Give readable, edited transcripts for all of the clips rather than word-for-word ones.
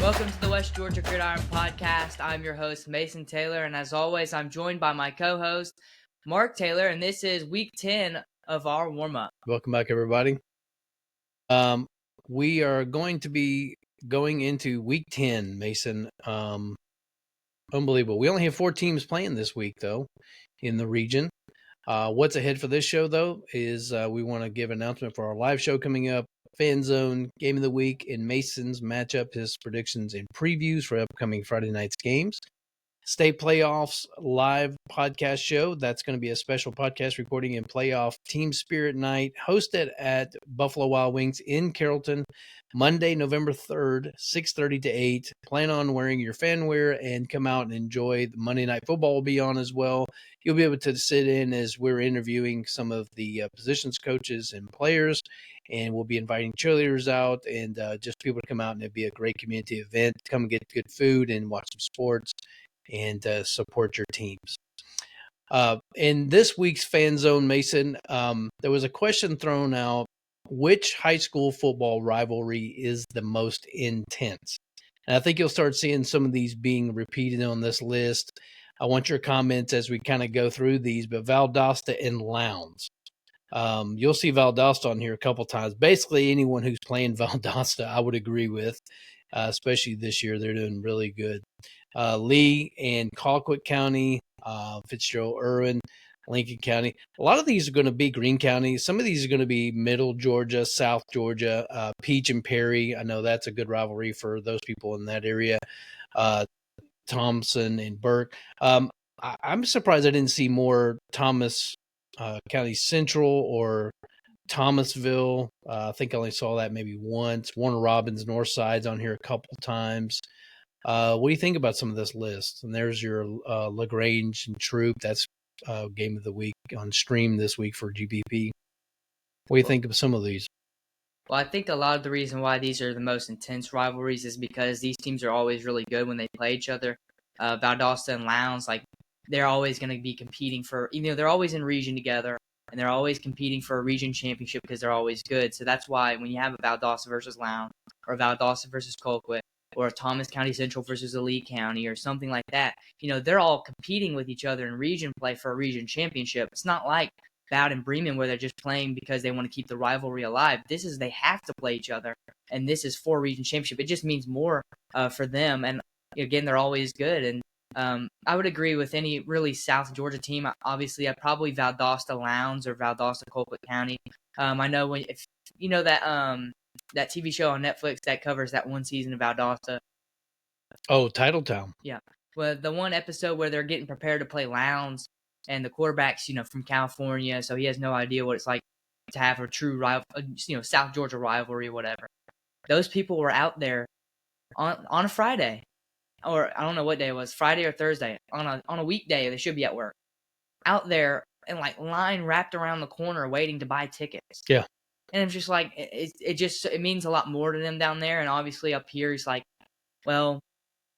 Welcome to the West Georgia Gridiron Podcast. I'm your host, Mason Taylor, and as always, I'm joined by my co-host, Mark Taylor, and this is week 10 of our warm-up. Welcome back, everybody. We are going to be going into week 10, Mason. Unbelievable. We only have 4 teams playing this week, though, in the region. What's ahead for this show, though, is we want to give an announcement for our live show coming up, Fan Zone Game of the Week, and Mason's matchup, his predictions and previews for upcoming Friday night's games. State Playoffs live podcast show. That's going to be a special podcast reporting and playoff Team Spirit Night hosted at Buffalo Wild Wings in Carrollton, Monday, November 3rd, 6:30 to 8. Plan on wearing your fan wear and come out and enjoy. The Monday Night Football will be on as well. You'll be able to sit in as we're interviewing some of the positions coaches and players, and we'll be inviting cheerleaders out and just people to come out, and it'll be a great community event. Come and get good food and watch some sports and support your teams. In this week's Fan Zone, Mason, there was a question thrown out: which high school football rivalry is the most intense? And I think you'll start seeing some of these being repeated on this list. I want your comments as we kind of go through these, but Valdosta and Lowndes. You'll see Valdosta on here a couple times. Basically, anyone who's playing Valdosta, I would agree with, especially this year. They're doing really good. Lee and Colquitt County, Fitzgerald, Irwin, Lincoln County. A lot of these are going to be Greene County. Some of these are going to be Middle Georgia, South Georgia, Peach and Perry. I know that's a good rivalry for those people in that area. Thompson and Burke. I'm surprised I didn't see more Thomas County Central or Thomasville. I think I only saw that maybe once. Warner Robins, North Side's on here a couple times. What do you think about some of this list? And there's your LaGrange and Troop. That's Game of the Week on stream this week for GBP. What do you think of some of these? Well, I think a lot of the reason why these are the most intense rivalries is because these teams are always really good when they play each other. Valdosta and Lowndes, they're always going to be competing for, they're always in region together, and they're always competing for a region championship because they're always good. So that's why when you have a Valdosta versus Lowndes, or a Valdosta versus Colquitt, or a Thomas County Central versus a Lee County, or something like that, they're all competing with each other in region play for a region championship. It's not like Bowden and Bremen where they're just playing because they want to keep the rivalry alive. They have to play each other, and this is for region championship. It just means more for them, and again, they're always good. And I would agree with any really South Georgia team. Obviously, I'd probably Valdosta Lowndes or Valdosta Colquitt County. I know if you know that TV show on Netflix that covers that one season of Valdosta. Oh, Titletown. Yeah. Well, the one episode where they're getting prepared to play Lowndes, and the quarterback's, from California, so he has no idea what it's like to have a true South Georgia rivalry or whatever. Those people were out there on a Friday, or I don't know what day it was, Friday or Thursday, on a weekday. They should be at work, out there and line wrapped around the corner waiting to buy tickets. Yeah. And it's just it means a lot more to them down there. And obviously up here, it's well,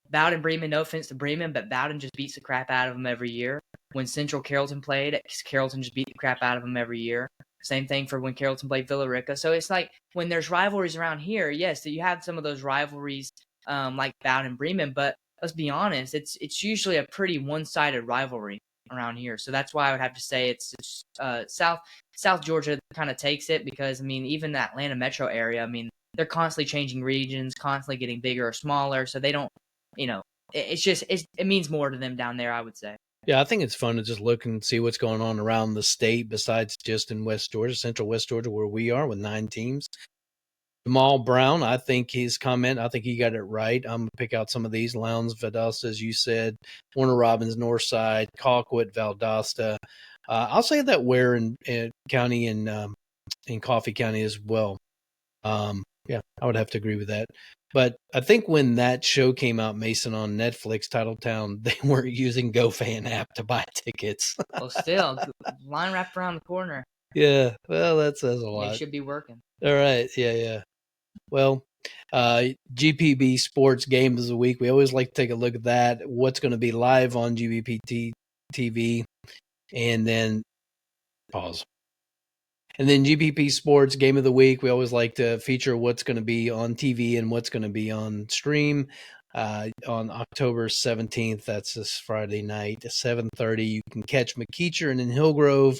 Bowden Bremen, no offense to Bremen, but Bowden just beats the crap out of them every year. When Central Carrollton played, Carrollton just beat the crap out of them every year. Same thing for when Carrollton played Villarica. So it's when there's rivalries around here, yes, you have some of those rivalries like Bowden Bremen, but let's be honest, it's usually a pretty one-sided rivalry around here. So that's why I would have to say it's South Georgia kind of takes it because, even the Atlanta metro area, they're constantly changing regions, constantly getting bigger or smaller. So they don't, it means more to them down there, I would say. Yeah, I think it's fun to just look and see what's going on around the state besides just in West Georgia, Central West Georgia, where we are with 9 teams. Jamal Brown, I think he got it right. I'm going to pick out some of these. Lowndes, Valdosta, as you said, Warner Robins, Northside, Colquitt, Valdosta. I'll say that Ware in County and in Coffee County as well. Yeah, I would have to agree with that. But I think when that show came out, Mason, on Netflix, Titletown, they weren't using GoFan app to buy tickets. Well, still, line wrapped around the corner. Yeah, well, that says a lot. They should be working. All right, yeah. Well, GPB Sports Game of the Week. We always like to take a look at that. What's going to be live on GBP TV, and then pause. And then GPP Sports Game of the Week. We always like to feature what's going to be on TV and what's going to be on stream. On October 17th, that's this Friday night at 7:30, you can catch McEachern and Hillgrove.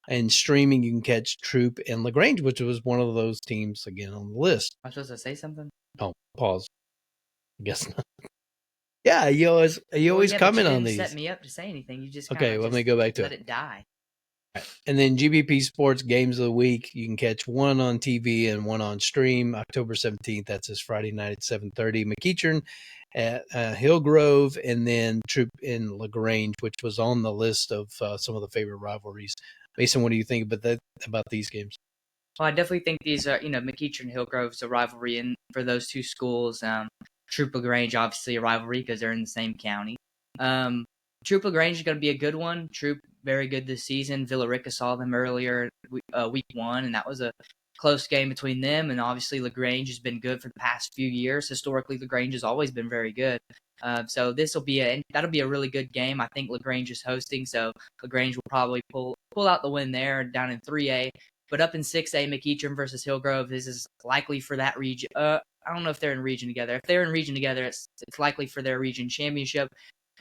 And streaming, you can catch Troop and LaGrange, which was one of those teams, again, on the list. I'm supposed to say something? Oh, pause. I guess not. Yeah, you always comment on these. Set me up to say anything. You just okay. Let me go back to let it die. And then GBP Sports Games of the Week. You can catch one on TV and one on stream. October 17th. That's this Friday night at 7:30. McEachern at Hillgrove, and then Troop in LaGrange, which was on the list of some of the favorite rivalries. Mason, what do you think about these games? Well, I definitely think these are, McEachern and Hillgrove's a rivalry, and for those two schools, Troop LaGrange obviously a rivalry because they're in the same county. Troop LaGrange is going to be a good one. Troop very good this season. Villarica saw them earlier week one, and that was a close game between them. And obviously LaGrange has been good for the past few years. Historically, LaGrange has always been very good. So that'll be a really good game. I think LaGrange is hosting, so LaGrange will probably pull out the win there down in 3A. But up in 6A, McEachern versus Hillgrove, this is likely for that region. I don't know if they're in region together. If they're in region together, it's likely for their region championship.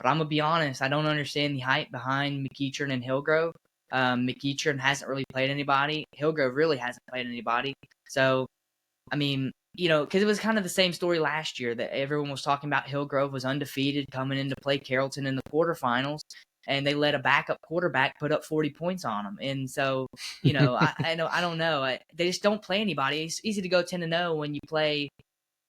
But I'm going to be honest, I don't understand the hype behind McEachern and Hillgrove. McEachern hasn't really played anybody. Hillgrove really hasn't played anybody. So, I mean, because it was kind of the same story last year that everyone was talking about. Hillgrove was undefeated coming in to play Carrollton in the quarterfinals, and they let a backup quarterback put up 40 points on them. And so, I don't know. They just don't play anybody. It's easy to go 10-0 when you play.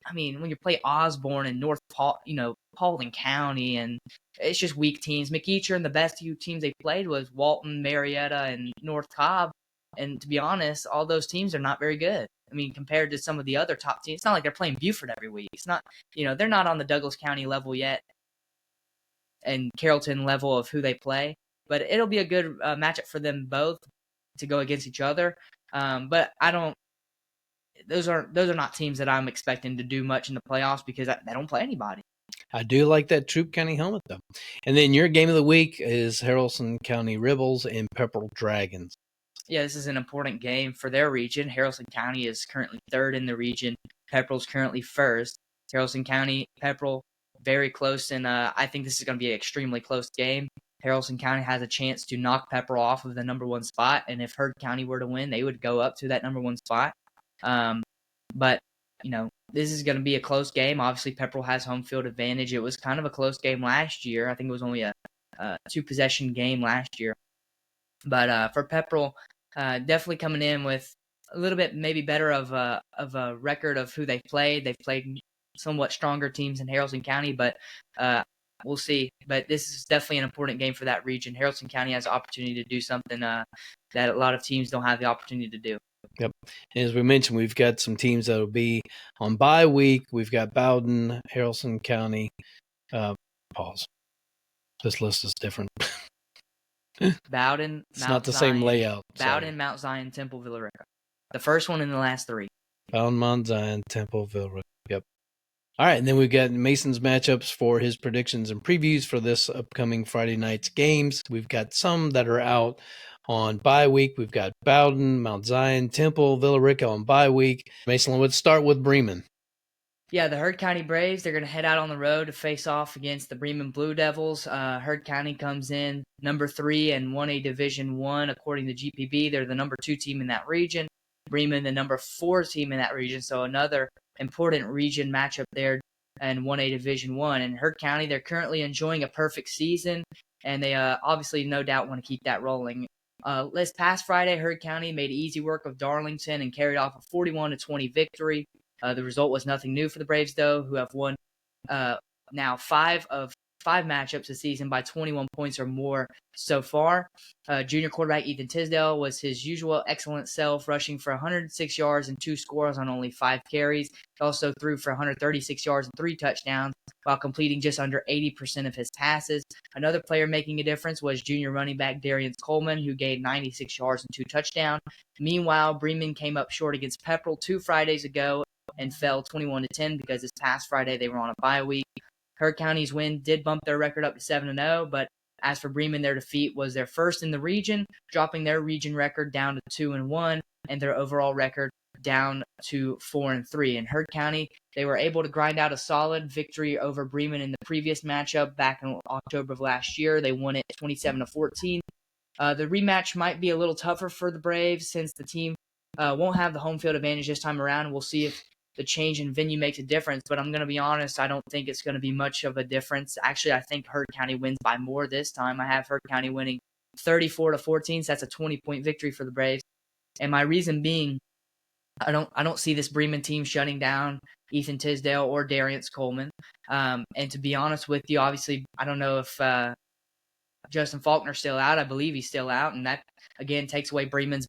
I mean, when you play Osborne and North Paulding County, and it's just weak teams. McEachern, the best two teams they played was Walton, Marietta, and North Cobb. And to be honest, all those teams are not very good. I mean, compared to some of the other top teams, it's not like they're playing Buford every week. It's not, they're not on the Douglas County level yet and Carrollton level of who they play. But it'll be a good matchup for them both to go against each other. But those are not teams that I'm expecting to do much in the playoffs because they don't play anybody. I do like that Troop County helmet, though. And then your game of the week is Haralson County Rebels and Pepperell Dragons. Yeah, this is an important game for their region. Haralson County is currently third in the region. Pepperell's currently first. Haralson County, Pepperell, very close, and I think this is going to be an extremely close game. Haralson County has a chance to knock Pepperell off of the number one spot, and if Heard County were to win, they would go up to that number one spot. But this is going to be a close game. Obviously, Pepperell has home field advantage. It was kind of a close game last year. I think it was only a 2-possession game last year. But for Pepperell, definitely coming in with a little bit maybe better of a record of who they've played. They've played somewhat stronger teams in Haralson County, but we'll see. But this is definitely an important game for that region. Haralson County has the opportunity to do something that a lot of teams don't have the opportunity to do. Yep. And as we mentioned, we've got some teams that will be on bye week. We've got Bowden, Haralson County. Pause. This list is different. Bowden, it's not the same layout. Bowden, Mount Zion, Temple, Villarica. The first one in the last three. Bowden, Mount Zion, Temple, Villarica. Yep. All right, and then we've got Mason's matchups for his predictions and previews for this upcoming Friday night's games. We've got some that are out on bye week. We've got Bowden, Mount Zion, Temple, Villarica on bye week. Mason, let's start with Bremen. Yeah, the Heard County Braves, they're going to head out on the road to face off against the Bremen Blue Devils. Heard County comes in number 3 in 1A Division I, according to GPB. They're the number 2 team in that region. Bremen, the number 4 team in that region. So another important region matchup there in 1A Division I. And Heard County, they're currently enjoying a perfect season, and they obviously no doubt want to keep that rolling. This past Friday, Heard County made easy work of Darlington and carried off a 41-20 victory. The result was nothing new for the Braves, though, who have won now 5 of 5 matchups this season by 21 points or more so far. Junior quarterback Ethan Tisdale was his usual excellent self, rushing for 106 yards and 2 scores on only 5 carries. He also threw for 136 yards and 3 touchdowns while completing just under 80% of his passes. Another player making a difference was junior running back Darius Coleman, who gained 96 yards and 2 touchdowns. Meanwhile, Bremen came up short against Pepperell 2 Fridays ago and fell 21-10 because this past Friday they were on a bye week. Heard County's win did bump their record up to 7-0, but As for Bremen, their defeat was their first in the region, dropping their region record down to 2-1 and their overall record down to 4-3. In Heard County, they were able to grind out a solid victory over Bremen in the previous matchup back in October of last year. They won it 27-14. The rematch might be a little tougher for the Braves since the team won't have the home field advantage this time around. We'll see if the change in venue makes a difference, but I'm going to be honest, I don't think it's going to be much of a difference. Actually, I think Heard County wins by more this time. I have Heard County winning 34-14, so that's a 20-point victory for the Braves. And my reason being, I don't see this Bremen team shutting down Ethan Tisdale or Darius Coleman. And to be honest with you, obviously, I don't know if Justin Faulkner's still out. I believe he's still out, and that again takes away Bremen's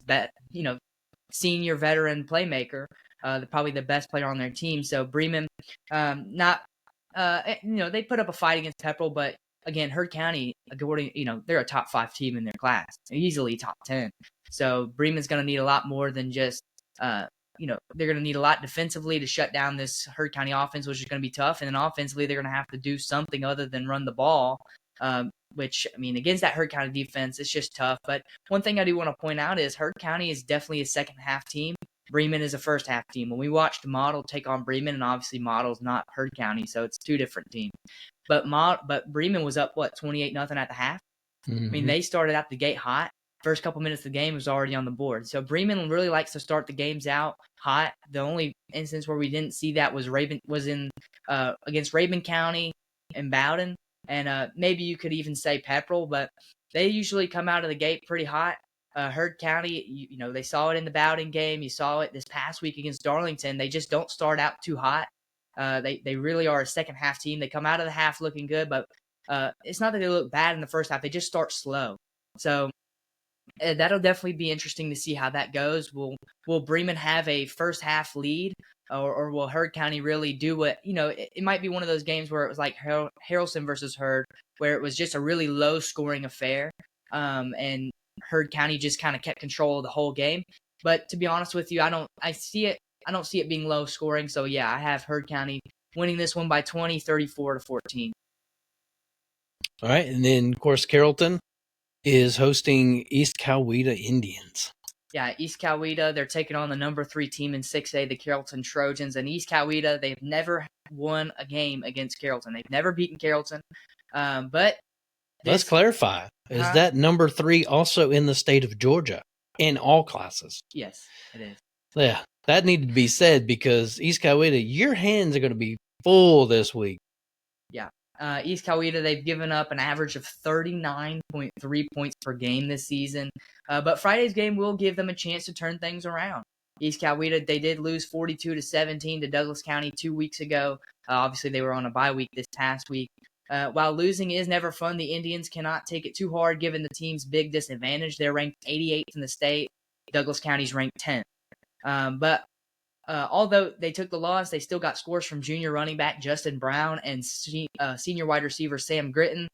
senior veteran playmaker, probably the best player on their team. So Bremen, they put up a fight against Pepperell, but again, Heard County, they're a top 5 team in their class, easily top 10. So Bremen's going to need a lot more than just, they're going to need a lot defensively to shut down this Heard County offense, which is going to be tough. And then offensively, they're going to have to do something other than run the ball, which, I mean, against that Heard County defense, it's just tough. But one thing I do want to point out is Heard County is definitely a second-half team. Bremen is a first-half team. When we watched Model take on Bremen, and obviously Model's not Heard County, so it's two different teams. But Bremen was up, 28-0 at the half? Mm-hmm. I mean, they started out the gate hot. First couple minutes of the game was already on the board. So Bremen really likes to start the games out hot. The only instance where we didn't see that was against Rabun County and Bowden. And maybe you could even say Pepperell, but they usually come out of the gate pretty hot. Heard County, they saw it in the Bowden game. You saw it this past week against Darlington. They just don't start out too hot. They really are a second-half team. They come out of the half looking good, but it's not that they look bad in the first half. They just start slow. So that'll definitely be interesting to see how that goes. Will Bremen have a first-half lead, or will Heard County really do what, it might be one of those games where it was like Haralson versus Heard, where it was just a really low-scoring affair, and Heard County just kind of kept control of the whole game. But to be honest with you, I don't see it being low scoring. So yeah, I have Heard County winning this one by 20, 34-14. All right, and then of course Carrollton is hosting East Coweta Indians. Yeah, East Coweta, they're taking on the number 3 team in 6A, the Carrollton Trojans. And East Coweta, they've never won a game against Carrollton. They've never beaten Carrollton. But let's clarify. Is that number 3 also in the state of Georgia in all classes? Yes, it is. Yeah, that needed to be said because East Coweta, your hands are going to be full this week. Yeah. East Coweta, they've given up an average of 39.3 points per game this season. But Friday's game will give them a chance to turn things around. East Coweta, they did lose 42-17 to Douglas County 2 weeks ago. Obviously, they were on a bye week this past week. While losing is never fun, the Indians cannot take it too hard given the team's big disadvantage. They're ranked 88th in the state. Douglas County's ranked 10th. But although they took the loss, they still got scores from junior running back Justin Brown and senior wide receiver Sam Gritton.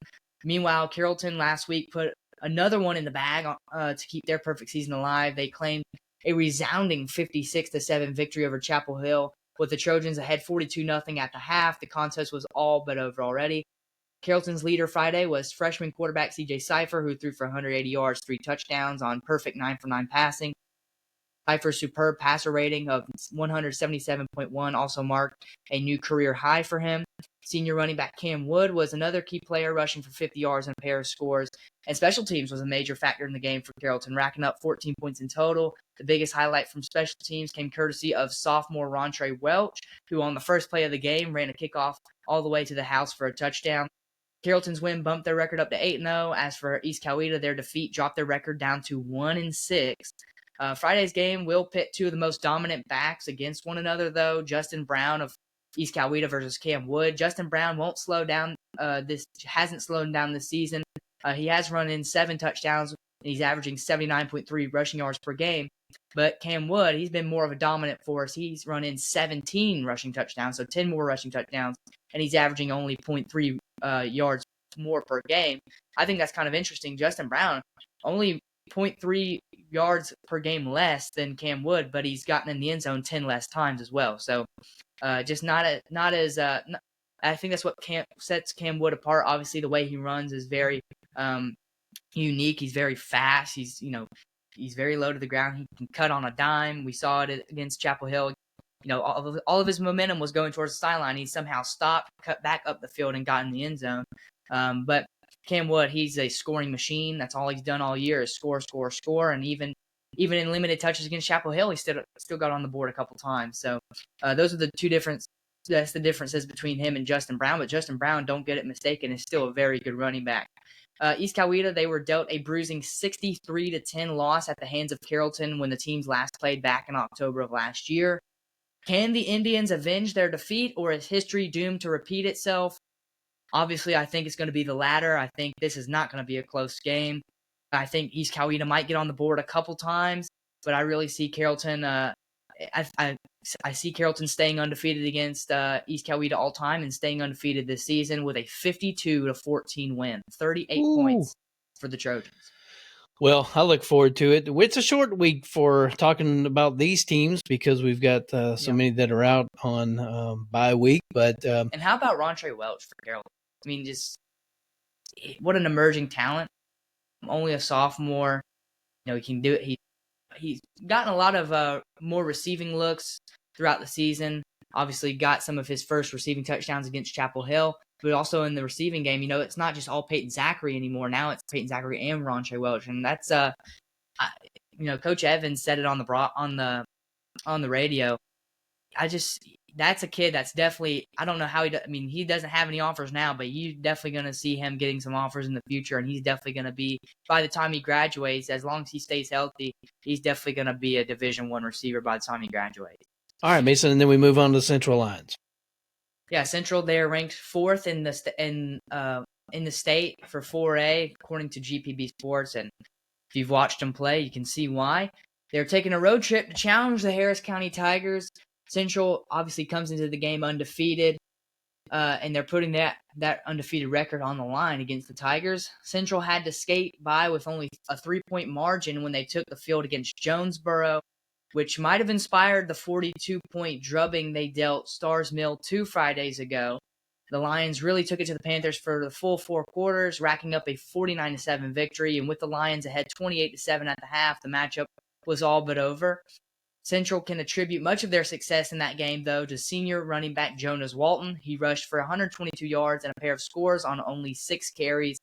Meanwhile, Carrollton last week put another one in the bag to keep their perfect season alive. They claimed a resounding 56-7 victory over Chapel Hill, with the Trojans ahead 42-0 at the half. The contest was all but over already. Carrollton's leader Friday was freshman quarterback C.J. Cipher, who threw for 180 yards, 3 touchdowns on perfect 9-for-9 passing. Cipher's superb passer rating of 177.1 also marked a new career high for him. Senior running back Cam Wood was another key player, rushing for 50 yards and a pair of scores. And special teams was a major factor in the game for Carrollton, racking up 14 points in total. The biggest highlight from special teams came courtesy of sophomore Rontre Welch, who on the first play of the game ran a kickoff all the way to the house for a touchdown. Carrollton's win bumped their record up to 8-0. As for East Coweta, their defeat dropped their record down to 1-6. Friday's game will pit 2 of the most dominant backs against one another, though. Justin Brown of East Coweta versus Cam Wood. Justin Brown won't slow down. Hasn't slowed down this season. He has run in 7 touchdowns, and he's averaging 79.3 rushing yards per game. But Cam Wood, he's been more of a dominant force. He's run in 17 rushing touchdowns, so 10 more rushing touchdowns, and he's averaging only 0.3 yards more per game. I think that's kind of interesting. Justin Brown, only 0.3 yards per game less than Cam Wood, but he's gotten in the end zone 10 less times as well. So just not as I think that's what sets Cam Wood apart. Obviously, the way he runs is very unique. He's very fast. He's very low to the ground. He can cut on a dime. We saw it against Chapel Hill. All of his momentum was going towards the sideline. He somehow stopped, cut back up the field, and got in the end zone. But Cam Wood, he's a scoring machine. That's all he's done all year is score, score, score. And even in limited touches against Chapel Hill, he still got on the board a couple times. So those are the two that's the differences between him and Justin Brown. But Justin Brown, don't get it mistaken, is still a very good running back. East Coweta, they were dealt a bruising 63-10 loss at the hands of Carrollton when the teams last played back in October of last year. Can the Indians avenge their defeat, or is history doomed to repeat itself? Obviously, I think it's going to be the latter. I think this is not going to be a close game. I think East Coweta might get on the board a couple times, but I really see Carrollton. I see Carrollton staying undefeated against East Coweta all time and staying undefeated this season with a 52-14 win, 38 points for the Trojans. Well, I look forward to it. It's a short week for talking about these teams because we've got so many that are out on bye week. But and how about Rontre Welch for Carrollton? I mean, just what an emerging talent. Only a sophomore. He can do it. He's gotten a lot of more receiving looks throughout the season. Obviously got some of his first receiving touchdowns against Chapel Hill, but also in the receiving game, it's not just all Peyton Zachary anymore. Now it's Peyton Zachary and Rontre Welch. And that's, Coach Evans said it on the radio. That's a kid that's definitely, I don't know how he doesn't have any offers now, but you're definitely going to see him getting some offers in the future. And he's definitely going to be, by the time he graduates, as long as he stays healthy, he's definitely going to be a Division I receiver by the time he graduates. All right, Mason, and then we move on to Central Lions. Yeah, Central, they're ranked fourth in the state for 4A, according to GPB Sports. And if you've watched them play, you can see why. They're taking a road trip to challenge the Harris County Tigers. Central obviously comes into the game undefeated, and they're putting that undefeated record on the line against the Tigers. Central had to skate by with only a 3-point margin when they took the field against Jonesboro, which might have inspired the 42-point drubbing they dealt Stars Mill 2 Fridays ago. The Lions really took it to the Panthers for the full 4 quarters, racking up a 49-7 victory, and with the Lions ahead 28-7 at the half, the matchup was all but over. Central can attribute much of their success in that game, though, to senior running back Jonas Walton. He rushed for 122 yards and a pair of scores on only 6 carries.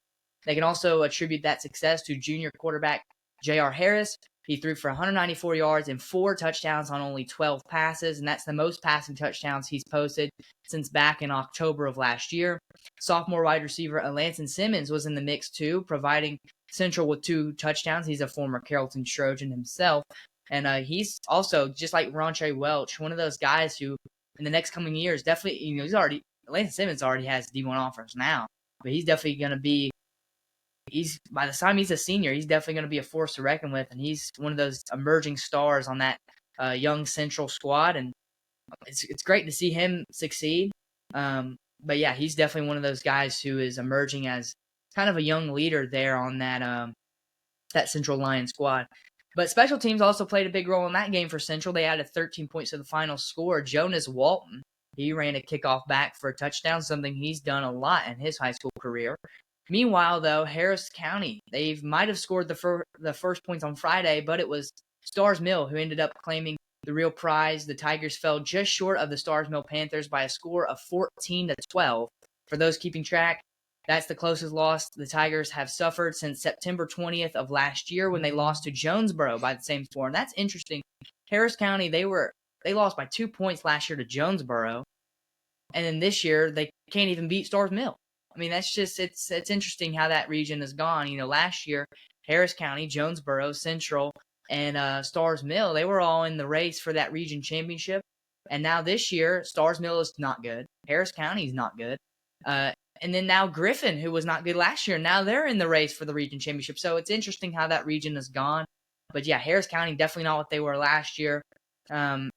They can also attribute that success to junior quarterback J.R. Harris. He threw for 194 yards and 4 touchdowns on only 12 passes, and that's the most passing touchdowns he's posted since back in October of last year. Sophomore wide receiver Alanson Simmons was in the mix, too, providing Central with 2 touchdowns. He's a former Carrollton Trojan himself. And he's also, just like Rontre Welch, one of those guys who, in the next coming years, definitely, Alanson Simmons already has D1 offers now, but he's definitely going to be, by the time he's a senior, he's definitely going to be a force to reckon with, and he's one of those emerging stars on that young Central squad, and it's great to see him succeed. But yeah, he's definitely one of those guys who is emerging as kind of a young leader there on that Central Lions squad. But special teams also played a big role in that game for Central. They added 13 points to the final score. Jonas Walton, he ran a kickoff back for a touchdown, something he's done a lot in his high school career. Meanwhile, though, Harris County, they might have scored the first points on Friday, but it was Stars Mill who ended up claiming the real prize. The Tigers fell just short of the Stars Mill Panthers by a score of 14-12. For those keeping track, that's the closest loss the Tigers have suffered since September 20th of last year when they lost to Jonesboro by the same score. And that's interesting. Harris County, they lost by 2 points last year to Jonesboro. And then this year, they can't even beat Stars Mill. I mean, that's just, it's interesting how that region has gone. Last year, Harris County, Jonesboro, Central, and Stars Mill, they were all in the race for that region championship. And now this year, Stars Mill is not good. Harris County is not good. And then now Griffin, who was not good last year, now they're in the race for the region championship. So it's interesting how that region has gone. But yeah, Harris County, definitely not what they were last year. And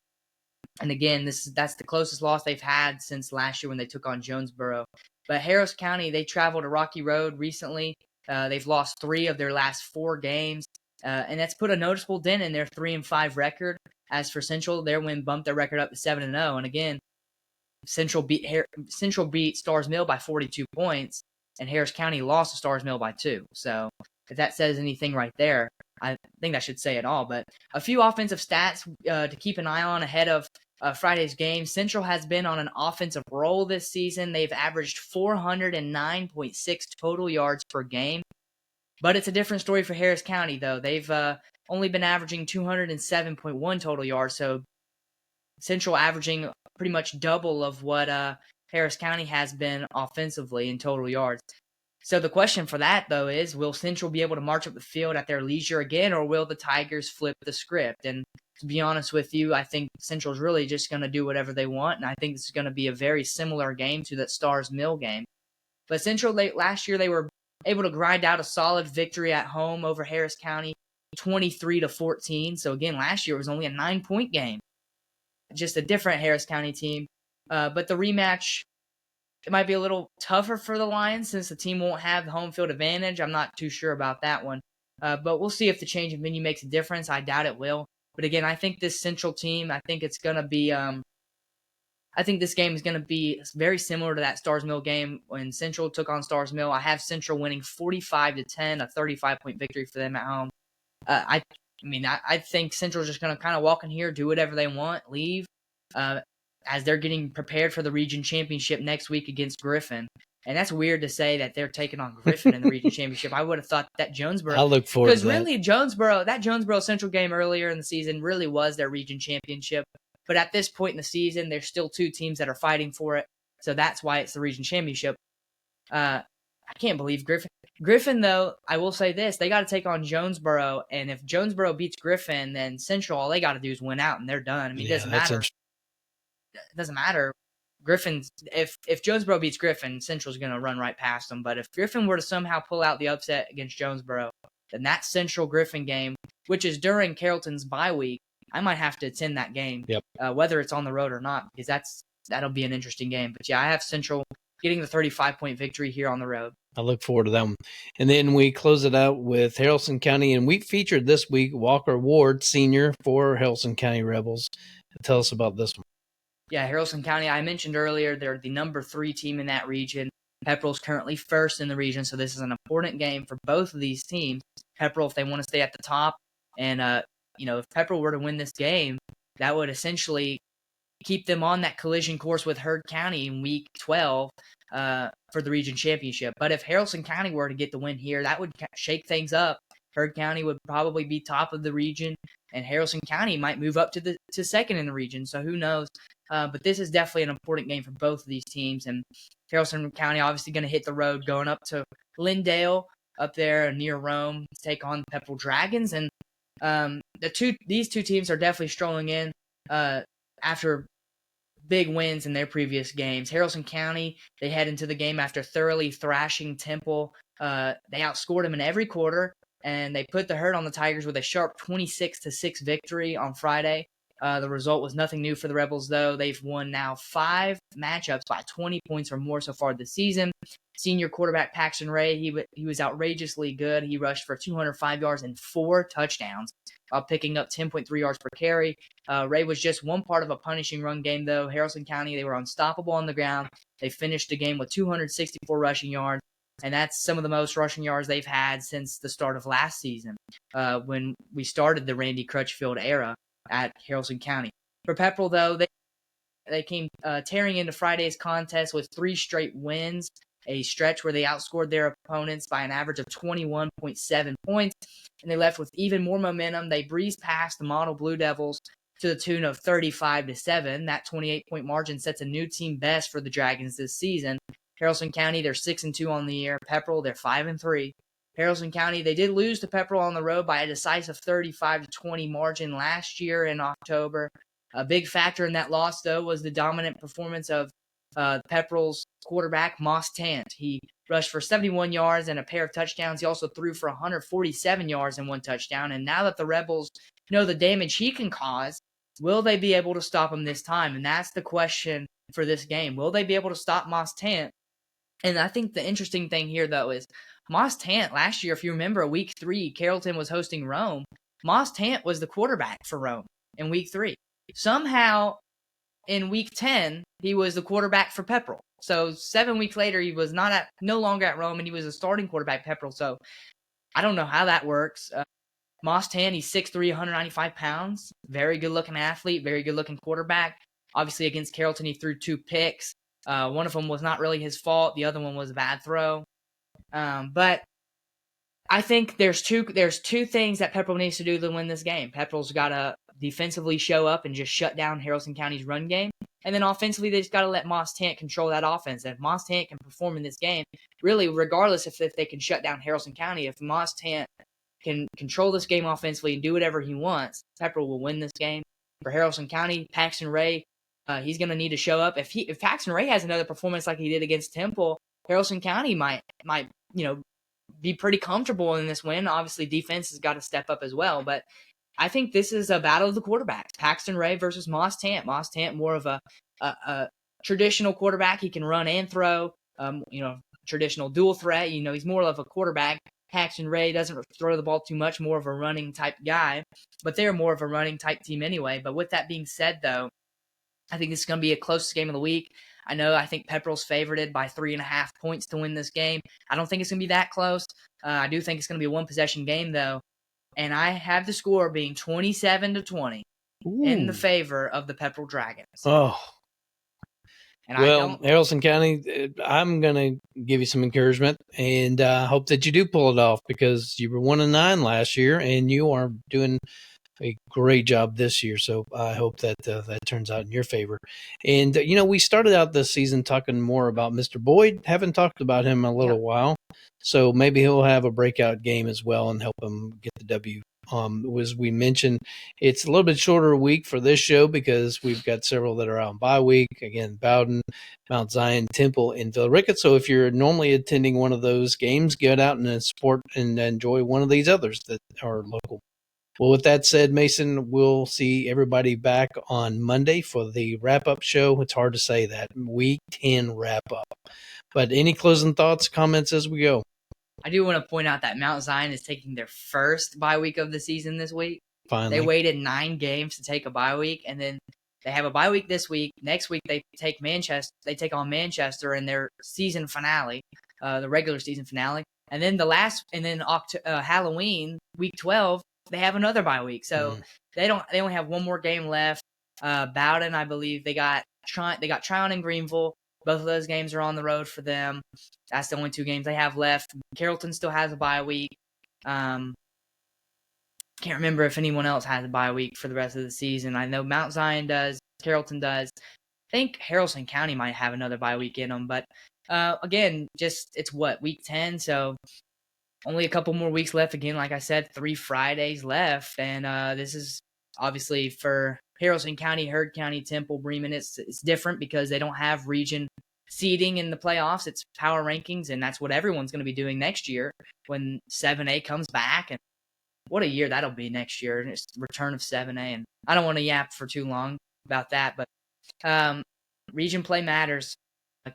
again, that's the closest loss they've had since last year when they took on Jonesboro. But Harris County, they traveled to Rocky Road recently. They've lost 3 of their last 4 games. And that's put a noticeable dent in their 3-5 record. As for Central, their win bumped their record up to 7-0. And again, Central beat Stars Mill by 42 points. and Harris County lost to Starrs Mill by 2. So if that says anything right there, I think that should say it all. But a few offensive stats to keep an eye on ahead of Friday's game. Central has been on an offensive roll this season. They've averaged 409.6 total yards per game. But it's a different story for Harris County, though. They've only been averaging 207.1 total yards, so Central averaging pretty much double of what Harris County has been offensively in total yards. So the question for that, though, is will Central be able to march up the field at their leisure again, or will the Tigers flip the script? And to be honest with you, I think Central's really just going to do whatever they want, and I think this is going to be a very similar game to that Starrs Mill game. But Central, last year, they were able to grind out a solid victory at home over Harris County, 23-14. So again, last year it was only a 9-point game. Just a different Harris County team. But the rematch, it might be a little tougher for the Lions since the team won't have the home field advantage. I'm not too sure about that one. But we'll see if the change of venue makes a difference. I doubt it will. But again, I think this Central team, I think it's going to be I think this game is going to be very similar to that Starrs Mill game when Central took on Starrs Mill. I have Central winning 45-10, a 35-point victory for them at home. I think Central's just going to kind of walk in here, do whatever they want, leave, as they're getting prepared for the region championship next week against Griffin. And that's weird to say that they're taking on Griffin in the region championship. I would have thought that Jonesboro. I look forward to that. Because really, Jonesboro Central game earlier in the season really was their region championship. But at this point in the season, there's still 2 teams that are fighting for it. So that's why it's the region championship. I can't believe Griffin. Griffin, though, I will say this. They got to take on Jonesboro. And if Jonesboro beats Griffin, then Central, all they got to do is win out, and they're done. I mean, it doesn't matter. It doesn't matter. Griffin's if Jonesboro beats Griffin, Central's going to run right past them. But if Griffin were to somehow pull out the upset against Jonesboro, then that Central Griffin game, which is during Carrollton's bye week, I might have to attend that game, whether it's on the road or not, because that'll be an interesting game. But yeah, I have Central getting the 35-point victory here on the road. I look forward to that one. And then we close it out with Haralson County, and we featured this week Walker Ward, senior for Haralson County Rebels. Tell us about this one. Yeah, Haralson County, I mentioned earlier, they're the number 3 team in that region. Pepperell's currently first in the region, so this is an important game for both of these teams. Pepperell, if they want to stay at the top, and if Pepperell were to win this game, that would essentially keep them on that collision course with Heard County in Week 12 for the region championship. But if Haralson County were to get the win here, that would shake things up. Heard County would probably be top of the region, and Haralson County might move up to second in the region. So who knows? But this is definitely an important game for both of these teams. And Haralson County obviously going to hit the road going up to Lindale up there near Rome to take on the Pepperell Dragons. And these two teams are definitely strolling in after big wins in their previous games. Haralson County, they head into the game after thoroughly thrashing Temple. They outscored them in every quarter, and they put the hurt on the Tigers with a sharp 26-6 victory on Friday. The result was nothing new for the Rebels, though. They've won now 5 matchups by 20 points or more so far this season. Senior quarterback Paxton Ray, he was outrageously good. He rushed for 205 yards and 4 touchdowns, while picking up 10.3 yards per carry. Ray was just one part of a punishing run game, though. Haralson County, they were unstoppable on the ground. They finished the game with 264 rushing yards, and that's some of the most rushing yards they've had since the start of last season, when we started the Randy Crutchfield era at Haralson County. For Pepperell, though, they came tearing into Friday's contest with 3 straight wins, a stretch where they outscored their opponents by an average of 21.7 points, and they left with even more momentum. They breezed past the Model Blue Devils to the tune of 35-7. That 28-point margin sets a new team best for the Dragons this season. Haralson County, they're 6-2 on the year. Pepperell, they're 5-3. Haralson County, they did lose to Pepperell on the road by a decisive 35-20 margin last year in October. A big factor in that loss, though, was the dominant performance of Pepperell's quarterback, Moss Tant. He rushed for 71 yards and a pair of touchdowns. He also threw for 147 yards and 1 touchdown. And now that the Rebels know the damage he can cause, will they be able to stop him this time? And that's the question for this game. Will they be able to stop Moss Tant? And I think the interesting thing here, though, is Moss Tant last year, if you remember, Week 3, Carrollton was hosting Rome. Moss Tant was the quarterback for Rome in Week 3. Somehow, in Week 10, he was the quarterback for Pepperell. So 7 weeks later, he was no longer at Rome, and he was a starting quarterback at Pepperell. So I don't know how that works. Moss Tan, he's 6'3", 195 pounds. Very good-looking athlete, very good-looking quarterback. Obviously, against Carrollton, he threw 2 picks. One of them was not really his fault. The other one was a bad throw. But I think there's two things that Pepperell needs to do to win this game. Pepperell's got to defensively show up and just shut down Haralson County's run game. And then offensively, they just got to let Moss Tant control that offense. And if Moss Tant can perform in this game, really, regardless if they can shut down Haralson County, if Moss Tant can control this game offensively and do whatever he wants, Pepperell will win this game. For Haralson County, Paxton Ray, he's going to need to show up. If Paxton Ray has another performance like he did against Temple, Haralson County might be pretty comfortable in this win. Obviously, defense has got to step up as well. But I think this is a battle of the quarterbacks. Paxton Ray versus Moss Tant. Moss Tant, more of a traditional quarterback. He can run and throw. Traditional dual threat. He's more of a quarterback. Paxton Ray doesn't throw the ball too much, more of a running type guy, but they're more of a running type team anyway. But with that being said, though, I think this is going to be a close game of the week. I think Pepperell's favorited by 3.5 points to win this game. I don't think it's going to be that close. I do think it's going to be a one-possession game, though, and I have the score being 27-20 in the favor of the Pepperell Dragons. Oh. And Haralson County, I'm going to give you some encouragement and hope that you do pull it off, because you were 1-9 last year and you are doing a great job this year. So I hope that that turns out in your favor. And, we started out this season talking more about Mr. Boyd. Haven't talked about him in a little while. So maybe he'll have a breakout game as well and help him get the W. As we mentioned, it's a little bit shorter week for this show because we've got several that are out on bye week. Again, Bowden, Mount Zion, Temple, and Villa Rica. So if you're normally attending one of those games, get out and support and enjoy one of these others that are local. Well, with that said, Mason, we'll see everybody back on Monday for the wrap-up show. It's hard to say that. Week 10 wrap-up. But any closing thoughts, comments as we go? I do want to point out that Mount Zion is taking their first bye week of the season this week. Finally. They waited 9 games to take a bye week, and then they have a bye week this week. Next week they take Manchester. They take on Manchester in their season finale, the regular season finale, and then Halloween week 12 they have another bye week. So they only have one more game left. Bowden, I believe they got Tryon and Greenville. Both of those games are on the road for them. That's the only 2 games they have left. Carrollton still has a bye week. Can't remember if anyone else has a bye week for the rest of the season. I know Mount Zion does. Carrollton does. I think Haralson County might have another bye week in them. But again, it's week 10, so only a couple more weeks left. Again, like I said, 3 Fridays left. And this is obviously for Haralson County, Heard County, Temple, Bremen. It's different because they don't have region seeding in the playoffs. It's power rankings, and that's what everyone's going to be doing next year when 7A comes back. And what a year that'll be next year. It's the return of 7A. And I don't want to yap for too long about that, but region play matters.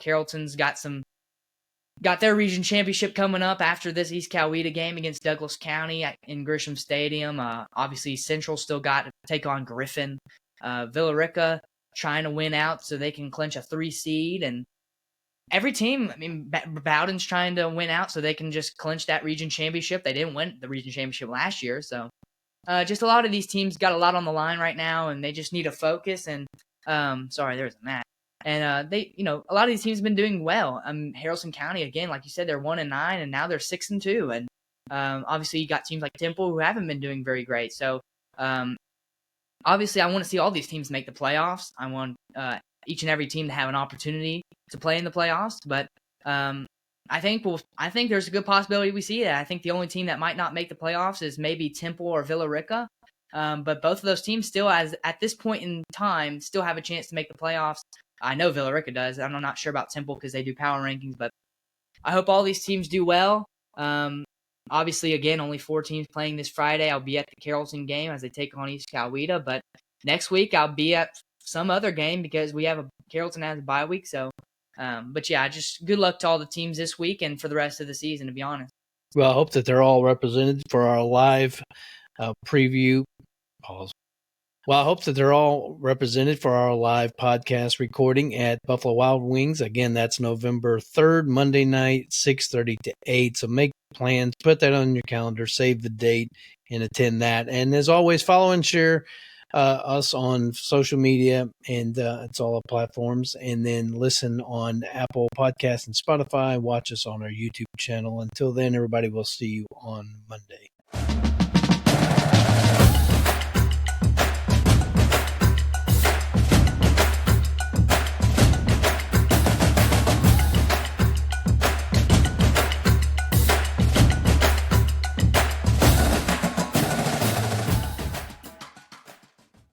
Carrollton's got their region championship coming up after this East Coweta game against Douglas County in Grisham Stadium. Obviously, Central still got to take on Griffin. Villa Rica trying to win out so they can clinch a 3 seed. And every team, Bowden's trying to win out so they can just clinch that region championship. They didn't win the region championship last year. So just a lot of these teams got a lot on the line right now, and they just need to focus. And sorry, there's a match. And a lot of these teams have been doing well. Haralson County, again, like you said, they're 1-9, and now they're 6-2. And obviously, you got teams like Temple who haven't been doing very great. So obviously, I want to see all these teams make the playoffs. I want each and every team to have an opportunity to play in the playoffs. But I think there's a good possibility we see that. I think the only team that might not make the playoffs is maybe Temple or Villa Rica. But both of those teams still, at this point in time, still have a chance to make the playoffs. I know Villa Rica does. I'm not sure about Temple because they do power rankings, but I hope all these teams do well. Obviously, again, only 4 teams playing this Friday. I'll be at the Carrollton game as they take on East Coweta, but next week I'll be at some other game because Carrollton has a bye week. So, but yeah, just good luck to all the teams this week and for the rest of the season, to be honest. Well, I hope that they're all represented for our live preview. Pause. Well, I hope that they're all represented for our live podcast recording at Buffalo Wild Wings. Again, that's November 3rd, Monday night, 6:30 to 8. So make plans, put that on your calendar, save the date, and attend that. And as always, follow and share us on social media, and it's all our platforms. And then listen on Apple Podcasts and Spotify. Watch us on our YouTube channel. Until then, everybody, we'll see you on Monday.